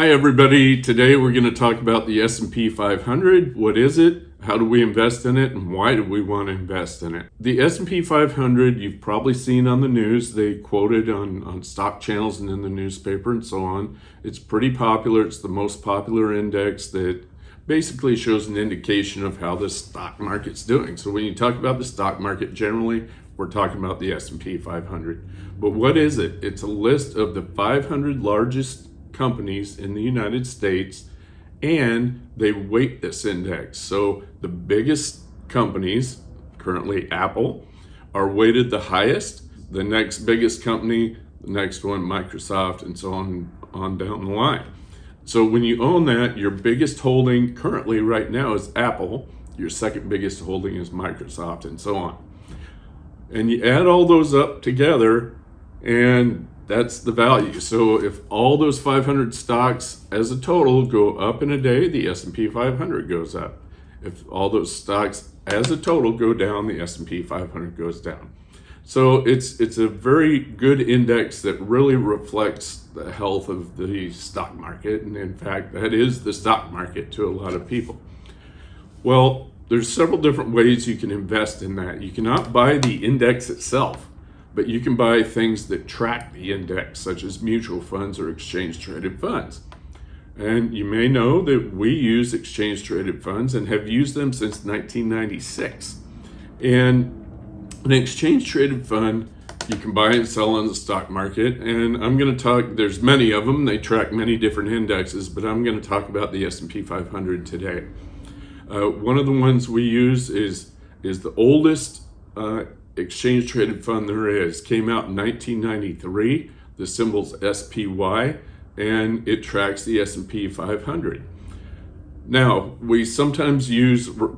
Hi everybody, today we're going to talk about the S&P 500. What is it? How do we invest in it? And why do we want to invest in it? The S&P 500, you've probably seen on the news. They quote it on stock channels and in the newspaper and so on. It's pretty popular. It's the most popular index that basically shows an indication of how the stock market's doing. So when you talk about the stock market generally, we're talking about the S&P 500. But what is it? It's a list of the 500 largest companies in the United States, and they weight this index. So the biggest companies, currently Apple, are weighted the highest. The next biggest company, the next one Microsoft, and so on down the line. So when you own that, your biggest holding currently right now is Apple, your second biggest holding is Microsoft, and so on. And you add all those up together, and that's the value. So if all those 500 stocks as a total go up in a day, the S&P 500 goes up. If all those stocks as a total go down, the S&P 500 goes down. So it's a very good index that really reflects the health of the stock market. And in fact, that is the stock market to a lot of people. Well, there's several different ways you can invest in that. You cannot buy the index itself, but you can buy things that track the index, such as mutual funds or exchange-traded funds. And you may know that we use exchange-traded funds and have used them since 1996. And an exchange-traded fund, you can buy and sell on the stock market. And I'm going to talk, there's many of them. They track many different indexes, but I'm going to talk about the S&P 500 today. One of the ones we use is the oldest exchange traded fund there is. Came out in 1993. The symbol's SPY, and it tracks the S&P 500. Now, we sometimes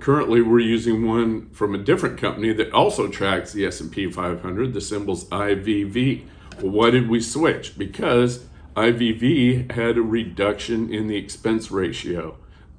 currently we're using one from a different company that also tracks the S&P 500. The symbol's IVV. Well, why did we switch? Because IVV had a reduction in the expense ratio.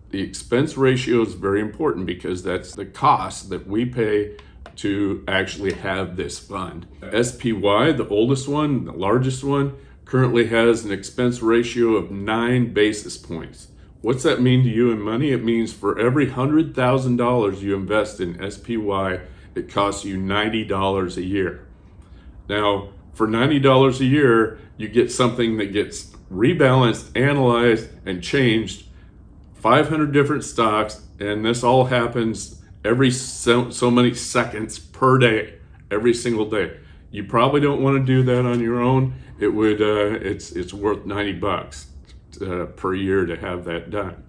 The expense ratio is very important because that's the cost that we pay to actually have this fund. SPY, the oldest one, the largest one, currently has an expense ratio of 9 basis points. What's that mean to you in money? It means for every $100,000 you invest in SPY, it costs you $90 a year. Now, for $90 a year, you get something that gets rebalanced, analyzed, and changed 500 different stocks, and this all happens every so many seconds per day, every single day. You probably don't want to do that on your own. It would it's worth $90 per year to have that done.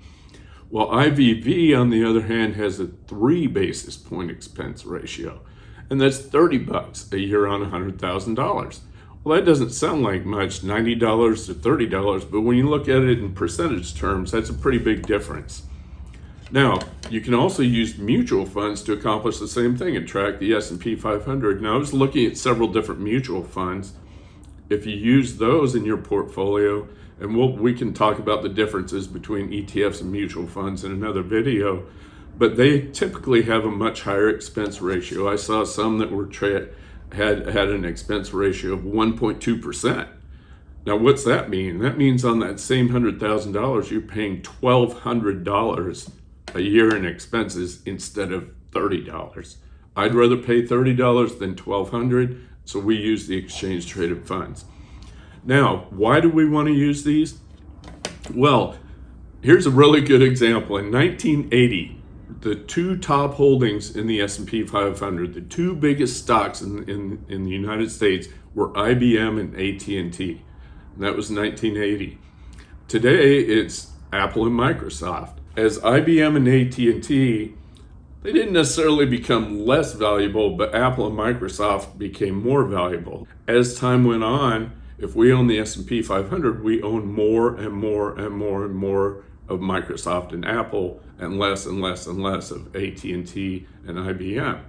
Well, IVV on the other hand has a 3 basis point expense ratio, and that's $30 a year on $100,000. Well, that doesn't sound like much, $90 to $30, but when you look at it in percentage terms, that's a pretty big difference. Now, you can also use mutual funds to accomplish the same thing and track the S&P 500. Now, I was looking at several different mutual funds. If you use those in your portfolio, and we can talk about the differences between ETFs and mutual funds in another video, but they typically have a much higher expense ratio. I saw some that were had an expense ratio of 1.2%. Now, what's that mean? That means on that same $100,000, you're paying $1,200 a year in expenses instead of $30. I'd rather pay $30 than $1,200, so we use the exchange traded funds. Now, why do we want to use these? Well, here's a really good example. In 1980, the two top holdings in the S&P 500, the two biggest stocks in the United States were IBM and AT&T. And that was 1980. Today, it's Apple and Microsoft. As IBM and AT&T, they didn't necessarily become less valuable, but Apple and Microsoft became more valuable. As time went on, if we own the S&P 500, we own more and more and more and more of Microsoft and Apple, and less and less and less of AT&T and IBM.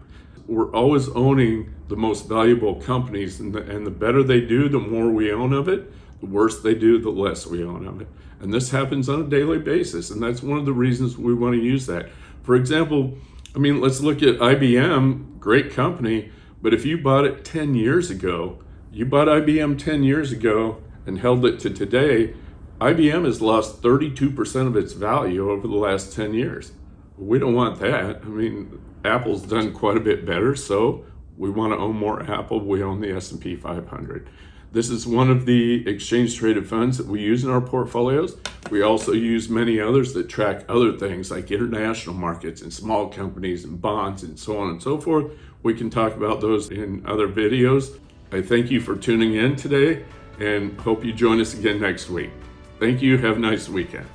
We're always owning the most valuable companies, and the better they do, the more we own of it. The worse they do, the less we own of it. And this happens on a daily basis, and that's one of the reasons we want to use that. For example, let's look at IBM, great company, but if you bought it 10 years ago, you bought IBM 10 years ago and held it to today, IBM has lost 32% of its value over the last 10 years. We don't want that. I mean, Apple's done quite a bit better, so we want to own more Apple. We own the S&P 500. This is one of the exchange traded funds that we use in our portfolios. We also use many others that track other things like international markets and small companies and bonds and so on and so forth. We can talk about those in other videos. I thank you for tuning in today and hope you join us again next week. Thank you. Have a nice weekend.